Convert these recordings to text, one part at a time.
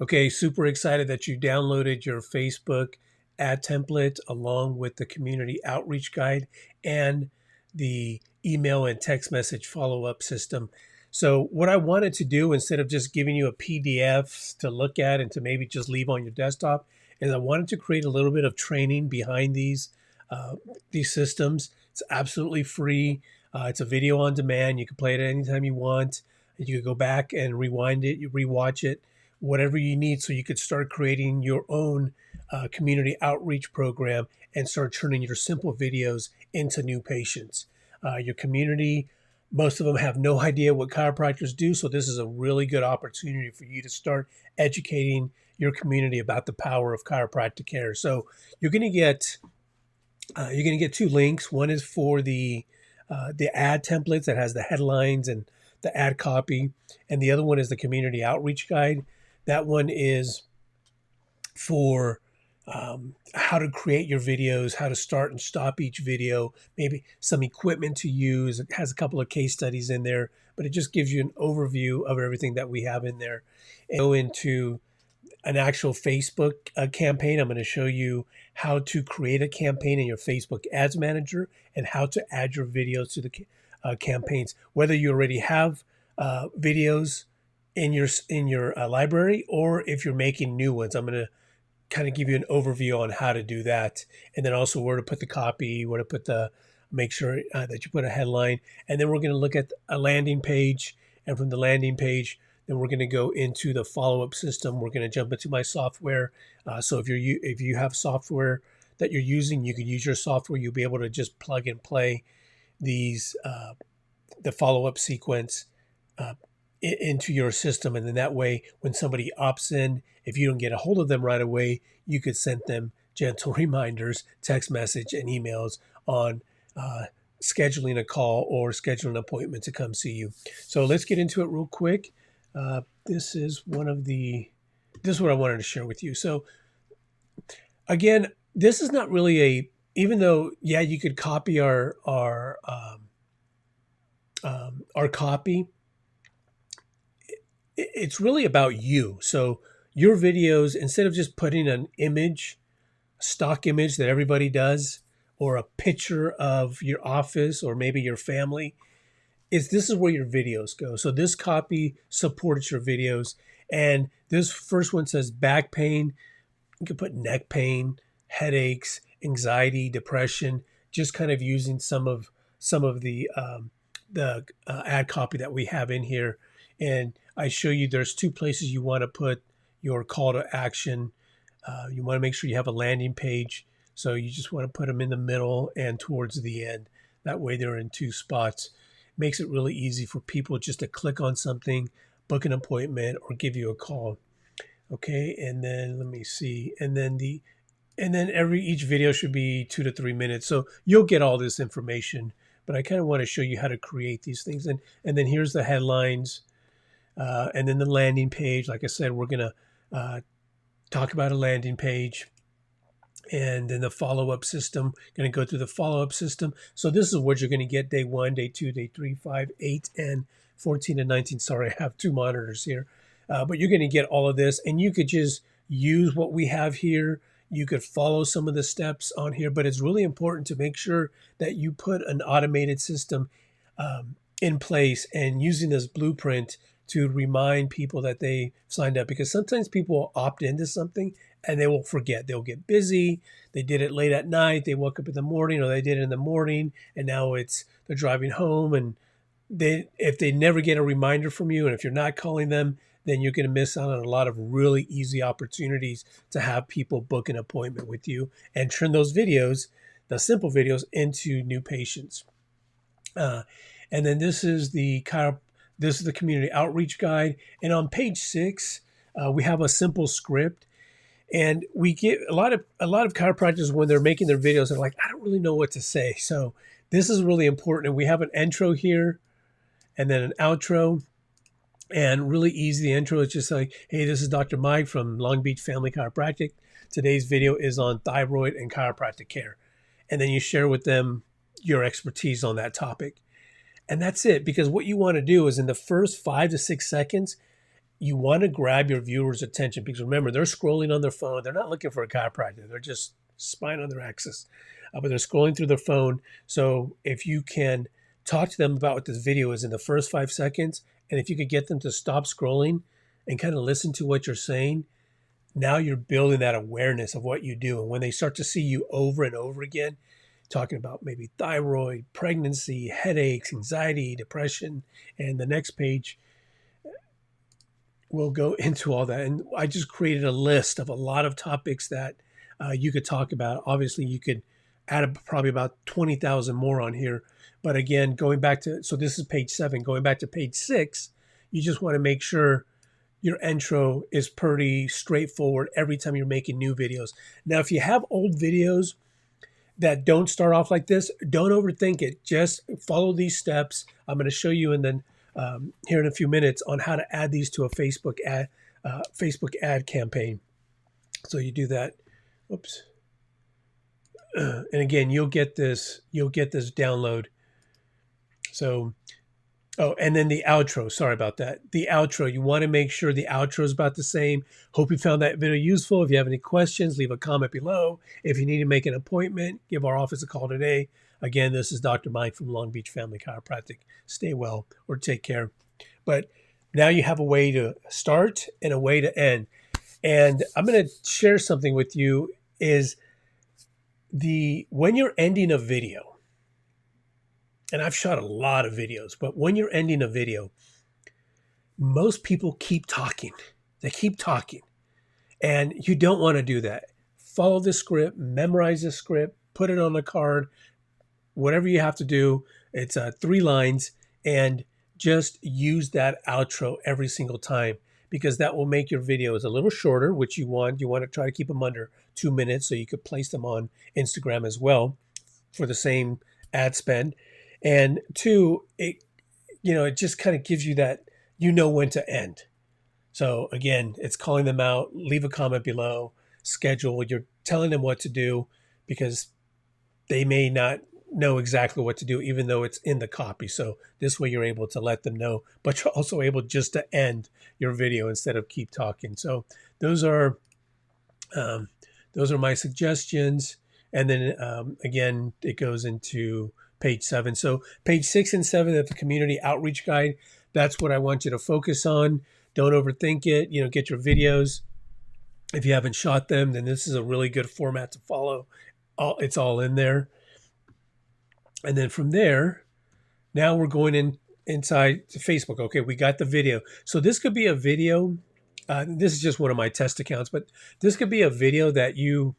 Okay, super excited that you downloaded your Facebook ad template along with the community outreach guide and the email and text message follow-up system. So what I wanted to do, instead of just giving you a PDF to look at and to maybe just leave on your desktop, is I wanted to create a little bit of training behind uh, these systems. It's absolutely free. It's a video on demand. You can play it anytime you want. You could go back and rewind it, you rewatch it, whatever you need, so you could start creating your own community outreach program and start turning your simple videos into new patients. Your community, most of them have no idea what chiropractors do, so this is a really good opportunity for you to start educating your community about the power of chiropractic care. So you're going to get two links. One is for the ad templates that has the headlines and the ad copy, and the other one is the community outreach guide. That one is for how to create your videos, how to start and stop each video, maybe some equipment to use. It has a couple of case studies in there, but it just gives you an overview of everything that we have in there. And go into an actual Facebook campaign. I'm going to show you how to create a campaign in your Facebook Ads Manager and how to add your videos to the campaigns. Whether you already have videos in your library, or if you're making new ones, I'm going to kind of give you an overview on how to do that, and then also where to put the copy, where to put make sure that you put a headline, and then we're going to look at a landing page, and from the landing page, then we're going to go into the follow-up system. We're going to jump into my software. So if you have software that you're using, you can use your software. You'll be able to just plug and play these the follow-up sequence into your system, and then that way, when somebody opts in, if you don't get a hold of them right away, you could send them gentle reminders, text message, and emails on scheduling a call or scheduling an appointment to come see you. So let's get into it real quick. This is what I wanted to share with you. So again, this is not really even though, yeah, you could copy our copy. It's really about you. So your videos, instead of just putting an image, stock image that everybody does, or a picture of your office or maybe your family, this is where your videos go. So this copy supports your videos. And this first one says back pain. You can put neck pain, headaches, anxiety, depression, just kind of using some of the ad copy that we have in here. And I show you there's two places you want to put your call to action. You want to make sure you have a landing page. So you just want to put them in the middle and towards the end. That way they're in two spots. Makes it really easy for people just to click on something, book an appointment, or give you a call. Okay, and then let me see. And then each video should be 2 to 3 minutes. So you'll get all this information, but I kind of want to show you how to create these things. And then here's the headlines. And then the landing page. Like I said, we're going to talk about a landing page. And then the follow-up system, going to go through the follow-up system. So this is what you're going to get day 1, day 2, day 3, 5, 8, and 14 and 19. Sorry, I have 2 monitors here. But you're going to get all of this, and you could just use what we have here. You could follow some of the steps on here, but it's really important to make sure that you put an automated system in place and using this blueprint to remind people that they signed up, because sometimes people will opt into something and they will forget. They'll get busy. They did it late at night. They woke up in the morning, or they did it in the morning, and now they're driving home. And if they never get a reminder from you, and if you're not calling them, then you're going to miss out on a lot of really easy opportunities to have people book an appointment with you and turn those videos, the simple videos, into new patients. And then this is the community outreach guide. And on page 6, we have a simple script. And we get a lot of chiropractors, when they're making their videos, they're like, I don't really know what to say. So this is really important. And we have an intro here and then an outro, and really easy. The intro is just like, hey, this is Dr. Mike from Long Beach Family Chiropractic. Today's video is on thyroid and chiropractic care. And then you share with them your expertise on that topic. And that's it, because what you want to do is in the first 5 to 6 seconds, you want to grab your viewers' attention, because remember, they're scrolling on their phone. They're not looking for a chiropractor. They're just spying on their axis, but they're scrolling through their phone. So if you can talk to them about what this video is in the first 5 seconds, and if you could get them to stop scrolling and kind of listen to what you're saying, now you're building that awareness of what you do. And when they start to see you over and over again, talking about maybe thyroid, pregnancy, headaches, anxiety, depression, and the next page will go into all that. And I just created a list of a lot of topics that you could talk about. Obviously, you could add probably about 20,000 more on here. But again, going back to, so this is page 7, going back to page 6, you just want to make sure your intro is pretty straightforward every time you're making new videos. Now, if you have old videos that don't start off like this, don't overthink it. Just follow these steps. I'm going to show you, and then here in a few minutes, on how to add these to a Facebook ad campaign. So you do that. Oops. And again, you'll get this download. So, oh, and then the outro. Sorry about that. The outro, you want to make sure the outro is about the same. Hope you found that video useful. If you have any questions, leave a comment below. If you need to make an appointment, give our office a call today. Again, this is Dr. Mike from Long Beach Family Chiropractic. Stay well or take care. But now you have a way to start and a way to end. And I'm going to share something with you is when you're ending a video, and I've shot a lot of videos, but when you're ending a video, most people keep talking. They keep talking. And you don't want to do that. Follow the script, memorize the script, put it on the card, whatever you have to do. It's 3 lines, and just use that outro every single time, because that will make your videos a little shorter, which you want. You want to try to keep them under 2 minutes so you could place them on Instagram as well for the same ad spend. And 2, it just kind of gives you that, when to end. So again, it's calling them out, leave a comment below, schedule, you're telling them what to do, because they may not know exactly what to do, even though it's in the copy. So this way you're able to let them know, but you're also able just to end your video instead of keep talking. So those are my suggestions. And then again, it goes into page 7. So page 6 and 7 of the community outreach guide, that's what I want you to focus on. Don't overthink it. Get your videos. If you haven't shot them, then this is a really good format to follow. It's all in there. And then from there, now we're going inside to Facebook. Okay, we got the video. So this could be a video. This is just one of my test accounts, but this could be a video that you've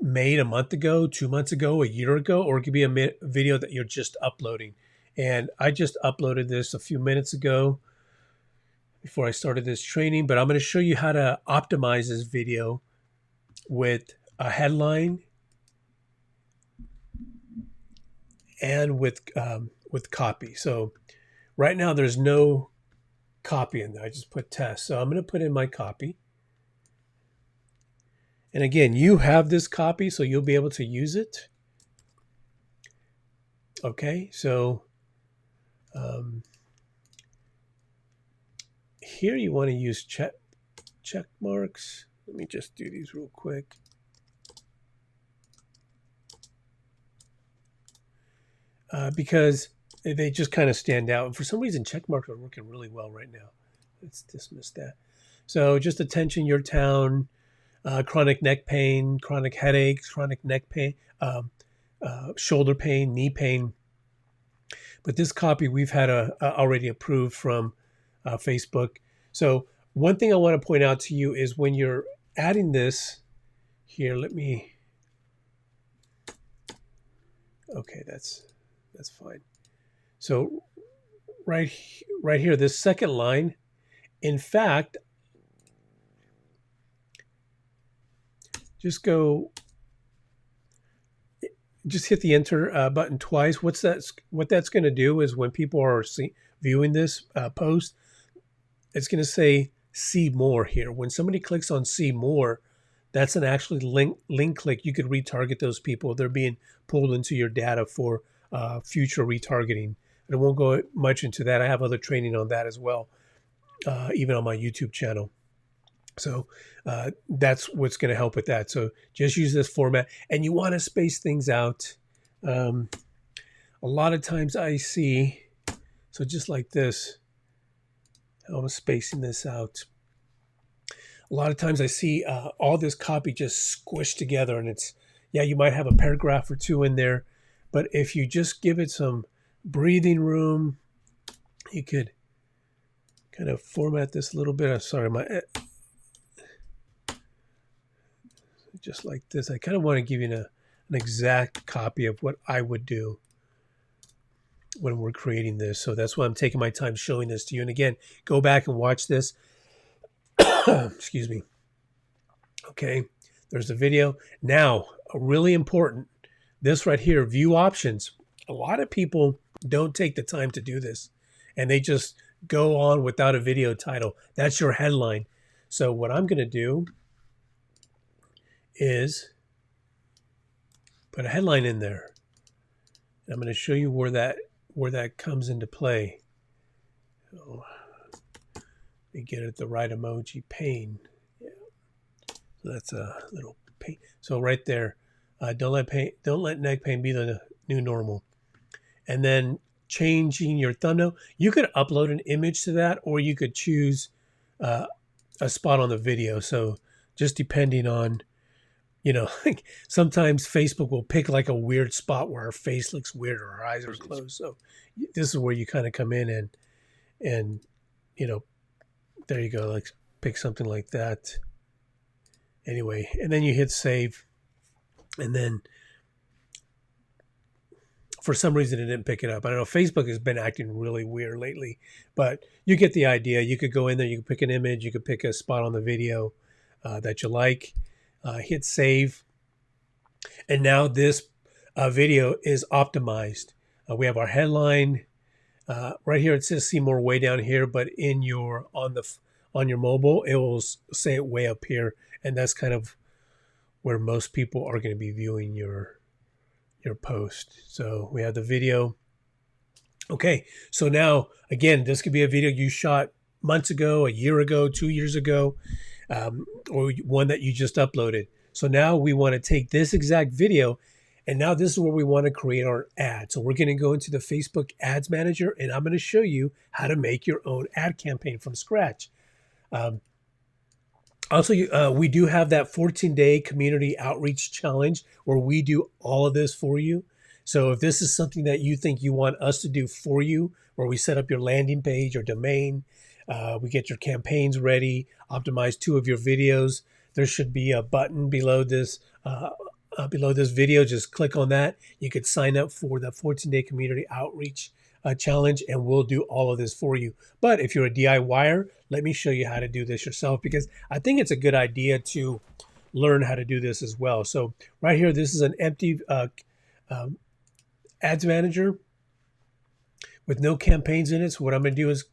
made a month ago, 2 months ago, a year ago, or it could be a video that you're just uploading. And I just uploaded this a few minutes ago before I started this training, but I'm going to show you how to optimize this video with a headline and with copy. So right now there's no copy in there. I just put test. So I'm going to put in my copy. And again, you have this copy, so you'll be able to use it. Okay, so here you want to use check marks. Let me just do these real quick. Because they just kind of stand out. And for some reason, check marks are working really well right now. Let's dismiss that. So just attention your town. Chronic neck pain, chronic headaches, chronic neck pain, shoulder pain, knee pain. But this copy we've had already approved from Facebook. So one thing I want to point out to you is when you're adding this here, okay, that's fine. So right here, this second line, in fact, just hit the enter button twice. What that's going to do is when people are viewing this post, it's going to say see more here. When somebody clicks on see more, that's an actually link click. You could retarget those people. They're being pulled into your data for future retargeting. And I won't go much into that. I have other training on that as well, even on my YouTube channel. So that's what's going to help with that. So just use this format, and you want to space things out. A lot of times I see, so just like this, I'm spacing this out. A lot of times I see all this copy just squished together, and it's, yeah, you might have a paragraph or two in there, but if you just give it some breathing room, you could kind of format this a little bit. I'm sorry, just like this. I kind of want to give you an exact copy of what I would do when we're creating this. So that's why I'm taking my time showing this to you. And again, go back and watch this. Excuse me. Okay, there's the video. Now, really important, this right here, view options. A lot of people don't take the time to do this, and they just go on without a video title. That's your headline. So what I'm going to do is put a headline in there. I'm going to show you where that comes into play. So, let me get it the right emoji pane. Yeah. So that's a little pain. So right there, don't let neck pain be the new normal. And then changing your thumbnail, you could upload an image to that, or you could choose a spot on the video. So just depending on, like sometimes Facebook will pick like a weird spot where our face looks weird or our eyes are closed. So this is where you kind of come in and there you go. Like pick something like that. Anyway, and then you hit save, and then for some reason it didn't pick it up. I don't know. Facebook has been acting really weird lately, but you get the idea. You could go in there, you could pick an image, you could pick a spot on the video that you like, hit save. And now this video is optimized. We have our headline right here. It says see more way down here, but on your mobile, it will say it way up here. And that's kind of where most people are going to be viewing your post. So we have the video. Okay, so now again, this could be a video you shot months ago, a year ago, 2 years ago, or one that you just uploaded. So now we want to take this exact video, and now this is where we want to create our ad. So we're going to go into the Facebook Ads Manager, and I'm going to show you how to make your own ad campaign from scratch. Also, we do have that 14-day community outreach challenge where we do all of this for you. So if this is something that you think you want us to do for you, where we set up your landing page or domain, we get your campaigns ready, optimize 2 of your videos, there should be a button below this video. Just click on that. You could sign up for the 14-day community outreach challenge, and we'll do all of this for you. But if you're a DIYer, let me show you how to do this yourself, because I think it's a good idea to learn how to do this as well. So right here, this is an empty ads manager with no campaigns in it. So what I'm going to do is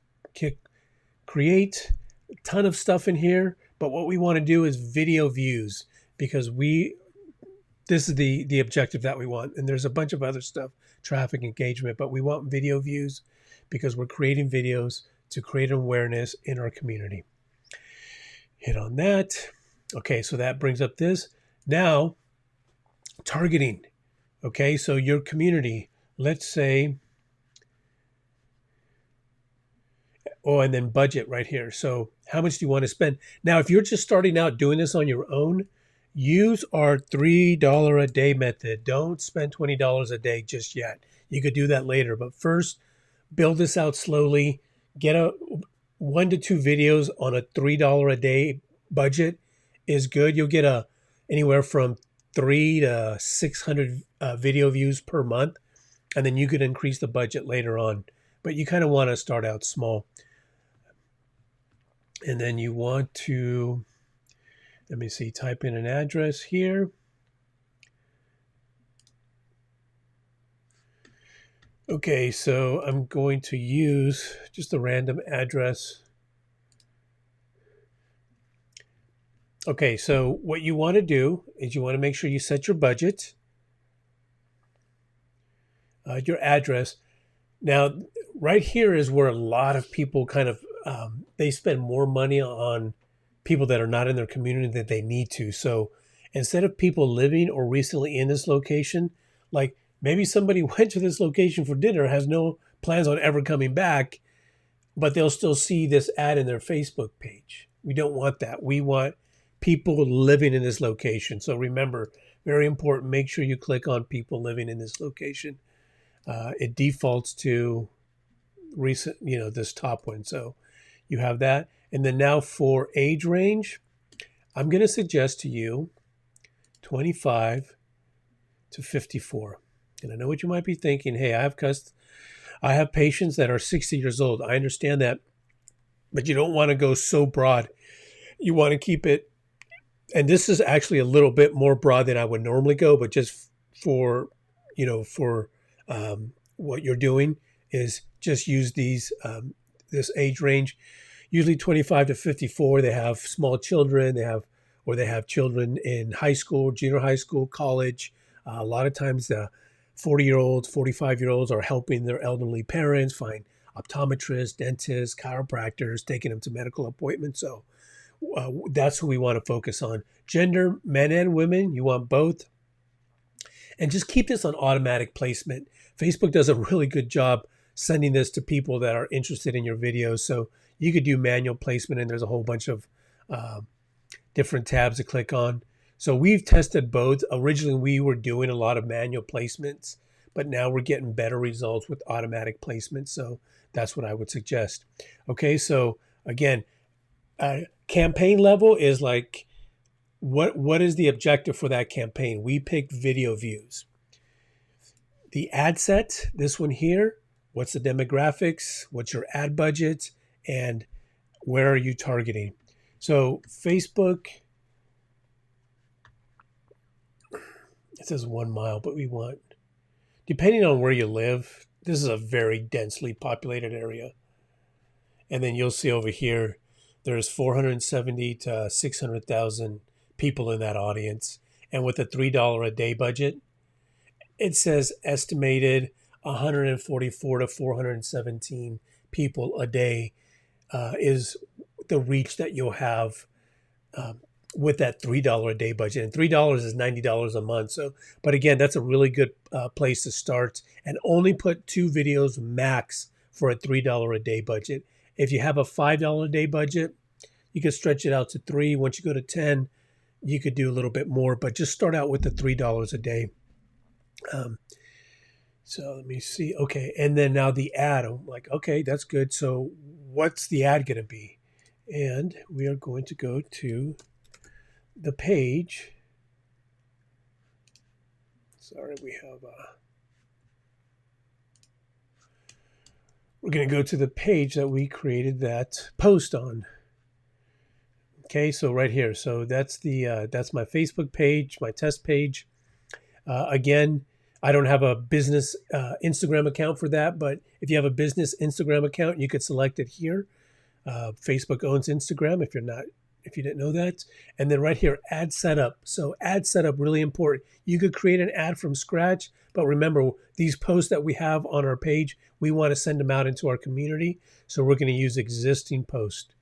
create a ton of stuff in here. But what we want to do is video views, because this is the objective that we want. And there's a bunch of other stuff, traffic engagement, but we want video views because we're creating videos to create awareness in our community. Hit on that. Okay, so that brings up this. Now, targeting. Okay, so your community, let's say, and then budget right here. So how much do you want to spend? Now, if you're just starting out doing this on your own, use our $3 a day method. Don't spend $20 a day just yet. You could do that later, but first build this out slowly. Get 1 to 2 videos on a $3 a day budget is good. You'll get anywhere from 3 to 600 video views per month, and then you could increase the budget later on. But you kind of want to start out small. And then you want to, let me see, type in an address here. Okay, so I'm going to use just a random address. Okay, so what you want to do is you want to make sure you set your budget, your address. Now, right here is where a lot of people kind of they spend more money on people that are not in their community than they need to. So instead of people living or recently in this location, like maybe somebody went to this location for dinner, has no plans on ever coming back, but they'll still see this ad in their Facebook page. We don't want that. We want people living in this location. So remember, very important, make sure you click on people living in this location. It defaults to recent, this top one. So you have that. And then now for age range, I'm going to suggest to you 25 to 54. And I know what you might be thinking. Hey, I have patients that are 60 years old. I understand that, but you don't want to go so broad. You want to keep it. And this is actually a little bit more broad than I would normally go, but just for, for what you're doing is just use this age range. Usually 25 to 54, they have small children, they have children in high school, junior high school, college. A lot of times the 40-year-olds, 45-year-olds are helping their elderly parents find optometrists, dentists, chiropractors, taking them to medical appointments. So that's who we want to focus on. Gender, men and women, you want both. And just keep this on automatic placement. Facebook does a really good job sending this to people that are interested in your videos. So you could do manual placement, and there's a whole bunch of different tabs to click on. So we've tested both. Originally, we were doing a lot of manual placements, but now we're getting better results with automatic placement. So that's what I would suggest. Okay, so again, campaign level is like, what is the objective for that campaign? We pick video views. The ad set, this one here, what's the demographics? What's your ad budget? And where are you targeting? So Facebook, it says 1 mile, but we want, depending on where you live, this is a very densely populated area. And then you'll see over here, there's 470 to 600,000 people in that audience. And with a $3 a day budget, it says estimated 144 to 417 people a day is the reach that you'll have with that $3 a day budget. And $3 is $90 a month. So, but again, that's a really good place to start, and only put 2 videos max for a $3 a day budget. If you have a $5 a day budget, you can stretch it out to 3. Once you go to 10, you could do a little bit more, but just start out with the $3 a day. So let me see. Okay. And then now the ad, I'm like, okay, that's good. So what's the ad going to be? And we are going to go to the page. Sorry, we're going to go to the page that we created that post on. Okay, so right here. So that's that's my Facebook page, my test page. Again, I don't have a business Instagram account for that, but if you have a business Instagram account, you could select it here. Facebook owns Instagram if you didn't know that. And then right here, ad setup. So ad setup, really important. You could create an ad from scratch, but remember, these posts that we have on our page, we want to send them out into our community. So we're going to use existing post.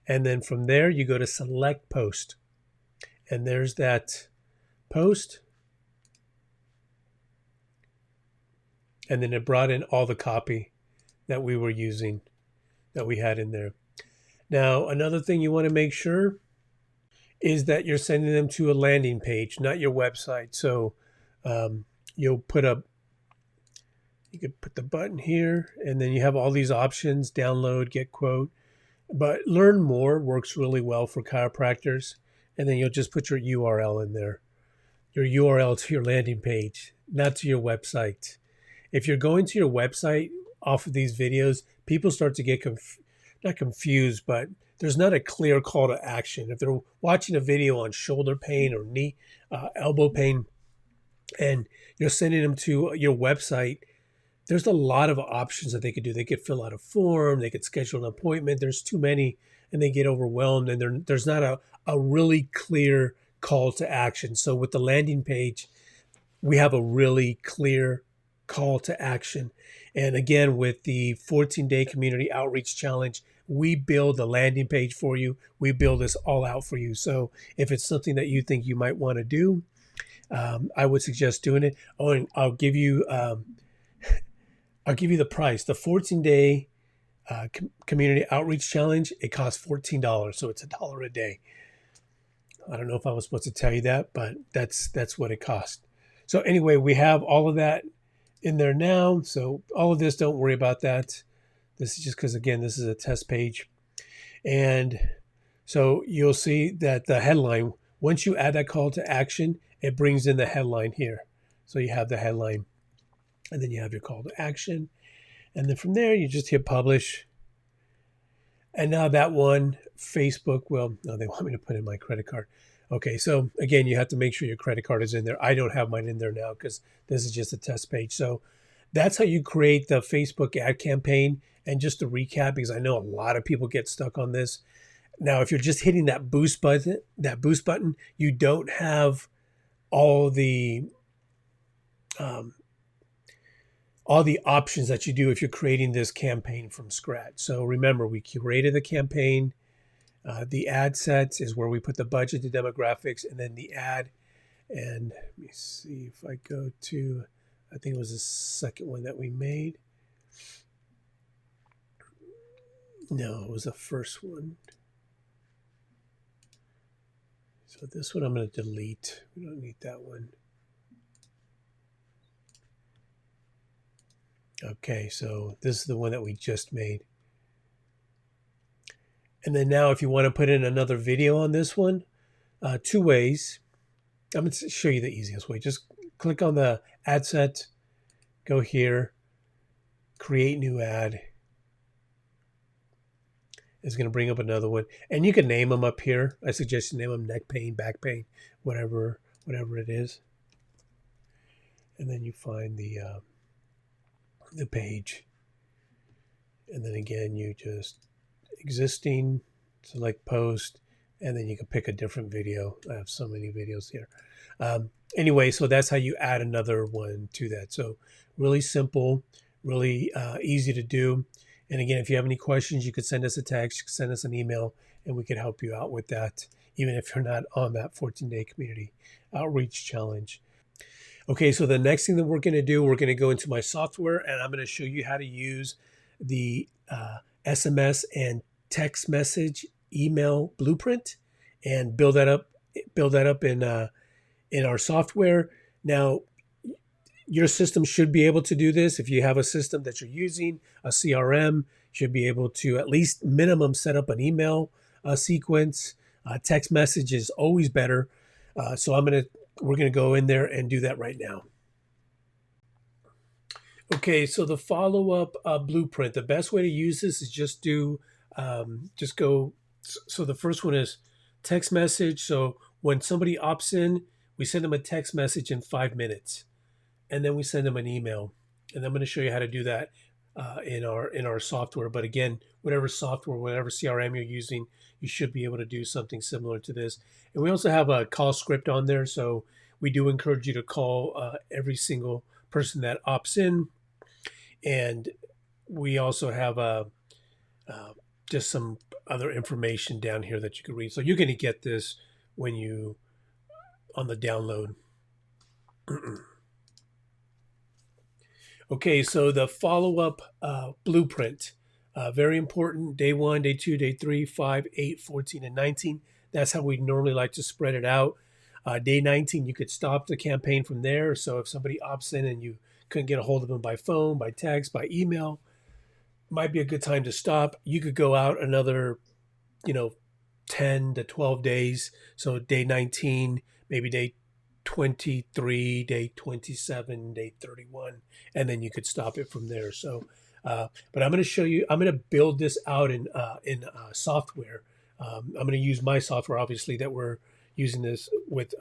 And then from there, you go to select post. And there's that post. And then it brought in all the copy that we were using, that we had in there. Now, another thing you want to make sure is that you're sending them to a landing page, not your website. So you could put the button here, and then you have all these options: download, get quote. But learn more works really well for chiropractors. And then you'll just put your URL in there, your URL to your landing page, not to your website. If you're going to your website off of these videos, people start to get not confused, but there's not a clear call to action. If they're watching a video on shoulder pain or knee, elbow pain, and you're sending them to your website, there's a lot of options that they could do. They could fill out a form, they could schedule an appointment. There's too many, and they get overwhelmed, and there's not a really clear call to action. So with the landing page, we have a really clear call to action. And again, with the 14-day community outreach challenge, we build the landing page for you. We build this all out for you. So if it's something that you think you might want to do, I would suggest doing it. Oh, and I'll give you the price. The 14-day community outreach challenge, it costs $14, so it's $1 a day. I don't know if I was supposed to tell you that, but that's what it costs. So anyway, we have all of that in there now. So all of this, don't worry about that. This is just because, again, this is a test page. And so you'll see that the headline, once you add that call to action, it brings in the headline here. So you have the headline, and then you have your call to action. And then from there, you just hit publish. And now that one, Facebook, well, no, they want me to put in my credit card. Okay, so again, you have to make sure your credit card is in there. I don't have mine in there now because this is just a test page. So that's how you create the Facebook ad campaign. And just to recap, because I know a lot of people get stuck on this. Now, if you're just hitting that boost button, you don't have all the options that you do if you're creating this campaign from scratch. So remember, we curated the campaign. The ad sets is where we put the budget, the demographics, and then the ad. And let me see if I go to, I think it was the second one that we made. No, it was the first one. So this one I'm going to delete. We don't need that one. Okay, so this is the one that we just made. And then now if you want to put in another video on this one, two ways. I'm going to show you the easiest way. Just click on the ad set, go here, create new ad. It's going to bring up another one. And you can name them up here. I suggest you name them neck pain, back pain, whatever it is. And then you find the page. And then again, you just existing, select post, and then you can pick a different video. I have so many videos here. Anyway, so that's how you add another one to that. So really simple, really easy to do. And again, if you have any questions, you could send us a text, you could send us an email, and we could help you out with that, even if you're not on that 14-day community outreach challenge. Okay, so the next thing that we're going to do, we're going to go into my software, and I'm going to show you how to use the SMS and text message email blueprint and build that up in our software. Now, your system should be able to do this. If you have a system that you're using, a CRM, should be able to at least minimum set up an email sequence. Text message is always better. So we're gonna go in there and do that right now. Okay, so the follow-up blueprint, the best way to use this is just go. So the first one is text message. So when somebody opts in, we send them a text message in 5 minutes. And then we send them an email. And I'm going to show you how to do that in our software. But again, whatever software, whatever CRM you're using, you should be able to do something similar to this. And we also have a call script on there. So we do encourage you to call every single person that opts in. And we also have just some other information down here that you can read. So you're going to get this when you on the download. Okay, so the follow-up blueprint, very important, day 1, day 2, day 3, 5, 8, 14, and 19. That's how we normally like to spread it out. Day 19, you could stop the campaign from there. So if somebody opts in and you couldn't get a hold of them by phone, by text, by email, might be a good time to stop. You could go out another, 10 to 12 days. So day 19, maybe day 23, day 27, day 31, and then you could stop it from there. So, but I'm going to show you, I'm going to build this out in software. I'm going to use my software, obviously, that we're using this with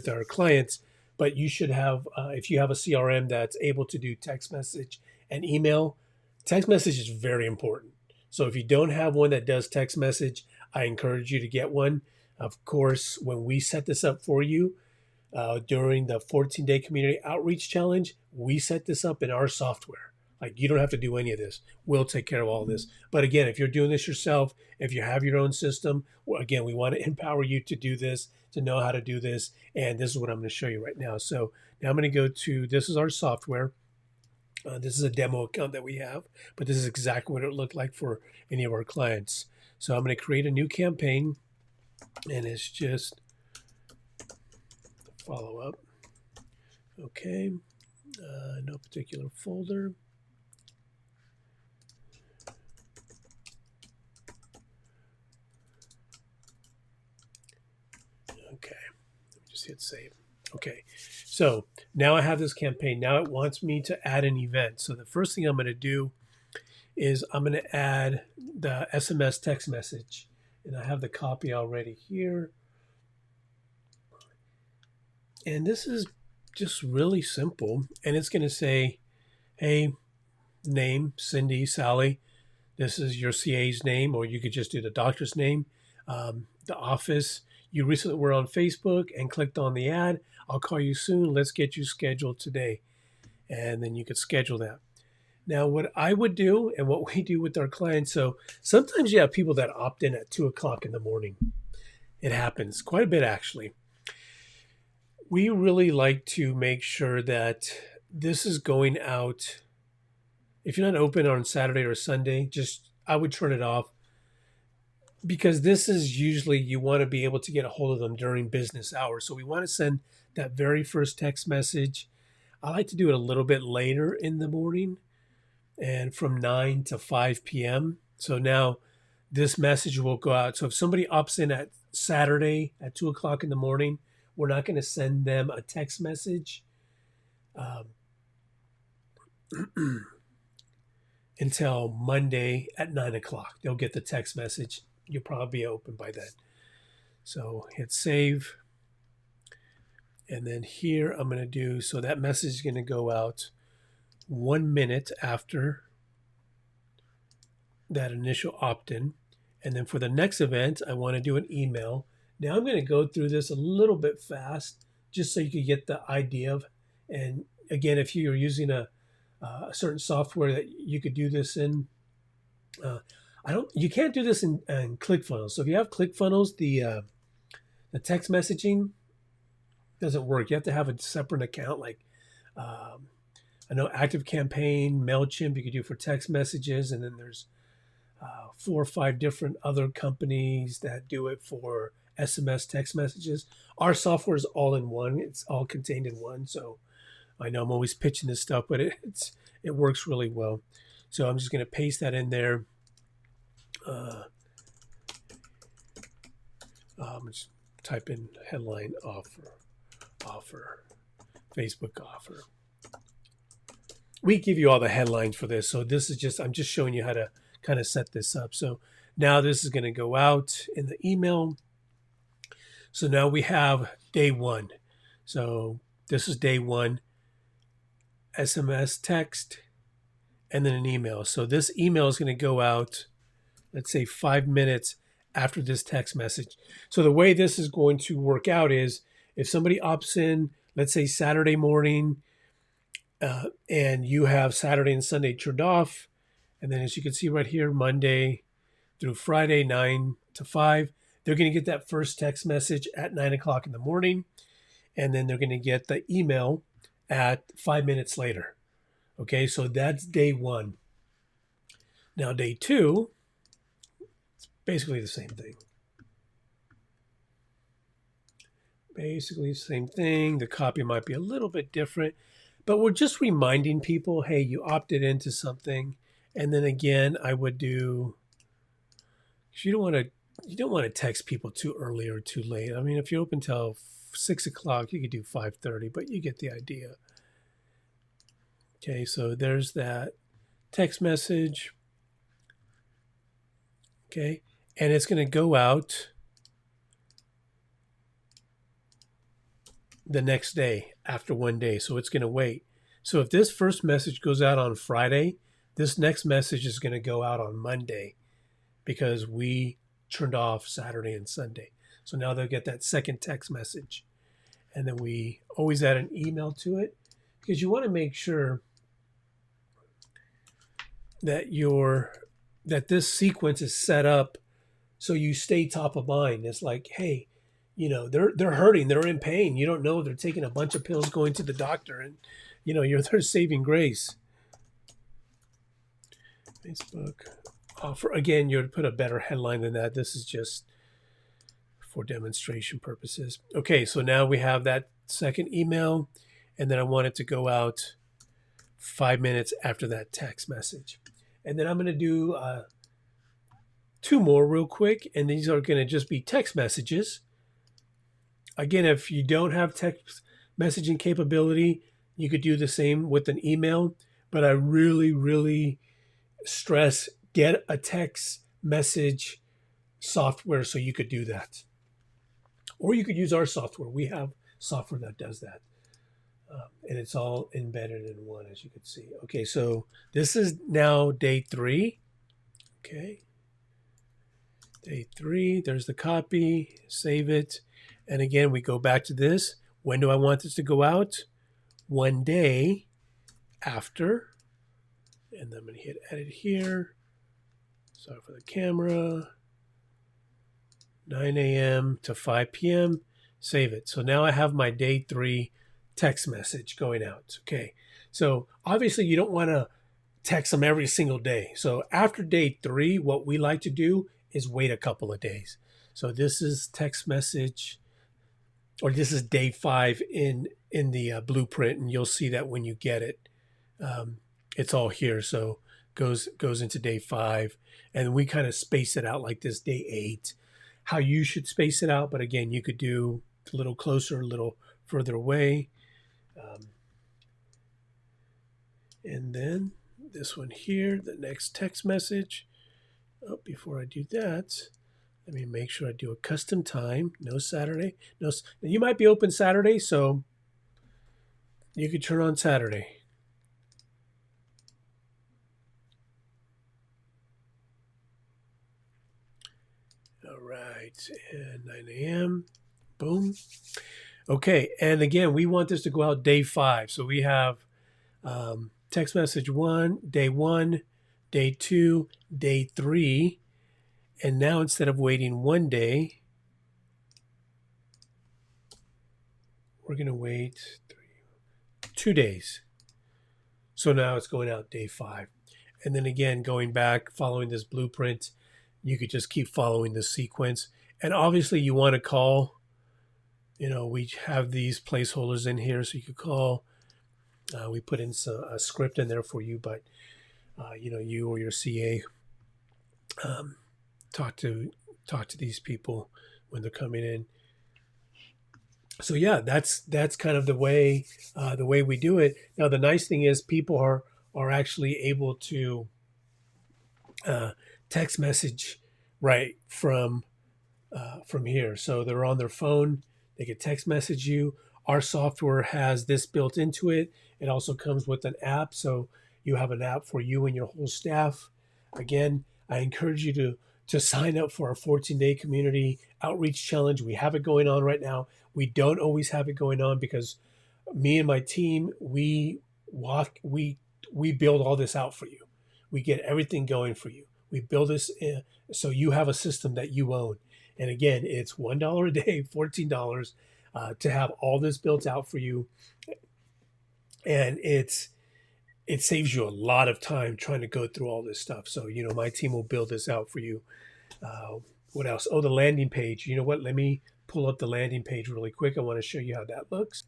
our clients, but you should have, if you have a CRM that's able to do text message and email, text message is very important. So if you don't have one that does text message, I encourage you to get one. Of course, when we set this up for you, during the 14-day community outreach challenge, we set this up in our software. Like, you don't have to do any of this. We'll take care of all this. But again, if you're doing this yourself, if you have your own system, well, again, we want to empower you to do this, to know how to do this. And this is what I'm going to show you right now. So now I'm going to go to, this is our software. This is a demo account that we have, but this is exactly what it looked like for any of our clients. So I'm going to create a new campaign, and it's just follow up. Okay, no particular folder. Okay, let me just hit save. Okay, so now I have this campaign. Now it wants me to add an event. So the first thing I'm going to do is I'm going to add the SMS text message. And I have the copy already here. And this is just really simple. And it's going to say, hey, name, Cindy, Sally. This is your CA's name, or you could just do the doctor's name. The office. You recently were on Facebook and clicked on the ad. I'll call you soon. Let's get you scheduled today. And then you could schedule that. Now, what I would do and what we do with our clients, so sometimes you have people that opt in at 2 o'clock in the morning. It happens quite a bit, actually. We really like to make sure that this is going out. If you're not open on Saturday or Sunday, I would turn it off, because this is usually, you want to be able to get a hold of them during business hours. So we want to send that very first text message. I like to do it a little bit later in the morning, and from 9 to 5 p.m. So now this message will go out. So if somebody opts in at Saturday at 2 o'clock in the morning, we're not going to send them a text message until Monday at 9 o'clock. They'll get the text message. You'll probably be open by then. So hit save. And then here I'm going to do, so that message is going to go out 1 minute after that initial opt-in. And then for the next event, I want to do an email. Now I'm going to go through this a little bit fast, just so you can get the idea of, and again, if you're using a certain software that you could do this in, you can't do this in ClickFunnels. So if you have ClickFunnels, the text messaging doesn't work. You have to have a separate account. Like I know ActiveCampaign, MailChimp, you could do for text messages, and then there's 4 or 5 different other companies that do it for SMS text messages. Our software is all in one. It's all contained in one. So I know I'm always pitching this stuff, but it works really well. So I'm just going to paste that in there. Just type in headline offer, Facebook offer. We give you all the headlines for this. So this is I'm just showing you how to kind of set this up. So now this is going to go out in the email. So now we have day 1. So this is day 1, SMS text, and then an email. So this email is going to go out, let's say 5 minutes after this text message. So the way this is going to work out is, if somebody opts in, let's say Saturday morning, and you have Saturday and Sunday turned off, and then as you can see right here, Monday through Friday, 9 to 5, they're going to get that first text message at 9 o'clock in the morning, and then they're going to get the email at 5 minutes later. Okay, so that's day 1. Now day 2, it's basically the same thing. Basically the same thing. The copy might be a little bit different, but we're just reminding people, hey, you opted into something. And then again, I would do, because you don't want to text people too early or too late. I mean, if you're open till 6 o'clock, you could do 5:30, but you get the idea. Okay, so there's that text message. Okay, and it's going to go out the next day after 1 day. So it's going to wait. So if this first message goes out on Friday, this next message is going to go out on Monday, because we turned off Saturday and Sunday. So now they'll get that second text message. And then we always add an email to it, because you want to make sure that this sequence is set up so you stay top of mind. It's like, hey, they're hurting, they're in pain. You don't know they're taking a bunch of pills going to the doctor, and you're their saving grace. Facebook offer again. You'd put a better headline than that. This is just for demonstration purposes. Okay, so now we have that second email, and then I want it to go out 5 minutes after that text message. And then I'm going to do 2 more real quick, and these are going to just be text messages. Again, if you don't have text messaging capability, you could do the same with an email, but I really, really stress get a text message software so you could do that. Or you could use our software. We have software that does that. And it's all embedded in one, as you can see. Okay, so this is now day 3. Okay. Day 3, there's the copy, save it. And again, we go back to this. When do I want this to go out? 1 day after. And I'm going to hit edit here. Sorry for the camera. 9 a.m. to 5 p.m. Save it. So now I have my day 3 text message going out. Okay. So obviously you don't want to text them every single day. So after day 3, what we like to do is wait a couple of days. So this is text message, or this is day 5 in the blueprint, and you'll see that when you get it, it's all here. So goes into day 5, and we kind of space it out like this, day 8. How you should space it out, but again, you could do a little closer, a little further away. And then this one here, the next text message. Oh, before I do that, let me make sure I do a custom time. No Saturday. No, you might be open Saturday, so you could turn on Saturday. All right, and 9 a.m. Boom. Okay, and again, we want this to go out day 5. So we have text message 1, day 1, day 2, day 3. And now instead of waiting 1 day, we're going to wait 2 days. So now it's going out day 5. And then again, going back, following this blueprint, you could just keep following the sequence. And obviously you want to call, we have these placeholders in here so you could call. We put in a script in there for you, but you or your CA talk to these people when they're coming in. So yeah, that's kind of the way we do it. Now the nice thing is people are actually able to text message right from here. So they're on their phone, they can text message you. Our software has this built into it. It also comes with an app, so you have an app for you and your whole staff. Again, I encourage you to sign up for our 14-day community outreach challenge. We have it going on right now. We don't always have it going on because me and my team, we build all this out for you. We get everything going for you. We build this so you have a system that you own. And again, it's $1 a day, $14 to have all this built out for you. And it saves you a lot of time trying to go through all this stuff. So, my team will build this out for you. What else? Oh, the landing page. You know what? Let me pull up the landing page really quick. I want to show you how that looks.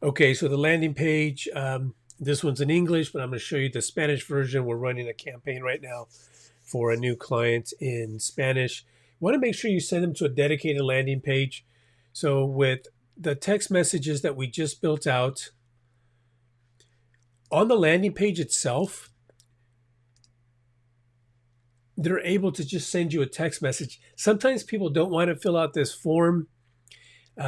Okay, so the landing page, this one's in English, but I'm going to show you the Spanish version. We're running a campaign right now for a new client in Spanish. You want to make sure you send them to a dedicated landing page. So with the text messages that we just built out, on the landing page itself, they're able to just send you a text message. Sometimes people don't want to fill out this form,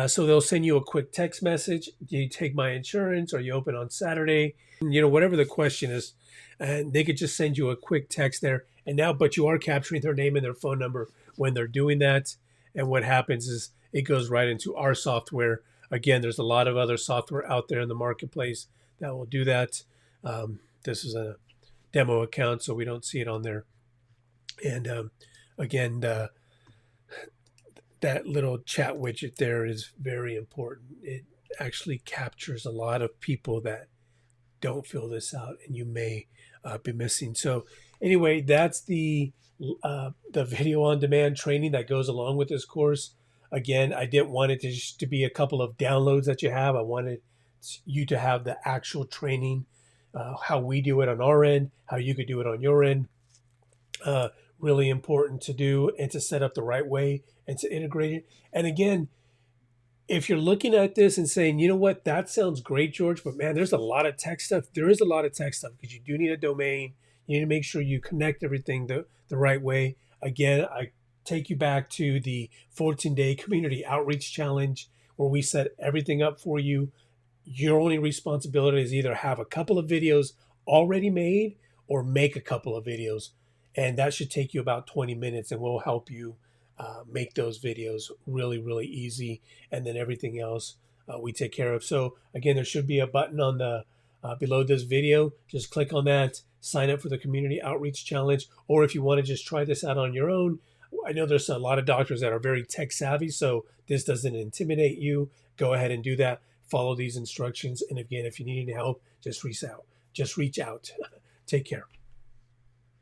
so they'll send you a quick text message. Do you take my insurance? Are you open on Saturday? Whatever the question is, and they could just send you a quick text there. And now, but you are capturing their name and their phone number when they're doing that. And what happens is it goes right into our software. Again, there's a lot of other software out there in the marketplace that will do that. This is demo account, so we don't see it on there. And again, that little chat widget there is very important. It actually captures a lot of people that don't fill this out, and you may be missing. So anyway, that's the video on demand training that goes along with this course. Again, I didn't want it to just to be a couple of downloads that you have. I wanted you to have the actual training, how we do it on our end, how you could do it on your end. Really important to do and to set up the right way and to integrate it. And again, if you're looking at this and saying, you know what, that sounds great, George, but man, there's a lot of tech stuff. There is a lot of tech stuff because you do need a domain. You need to make sure you connect everything the right way. Again, I take you back to the 14-day community outreach challenge where we set everything up for you. Your only responsibility is either have a couple of videos already made or make a couple of videos. And that should take you about 20 minutes, and we'll help you make those videos really, really easy. And then everything else we take care of. So again, there should be a button on the below this video. Just click on that, sign up for the Community Outreach Challenge. Or if you want to just try this out on your own, I know there's a lot of doctors that are very tech savvy, so this doesn't intimidate you. Go ahead and do that. Follow these instructions. And again, if you need any help, just reach out. Take care.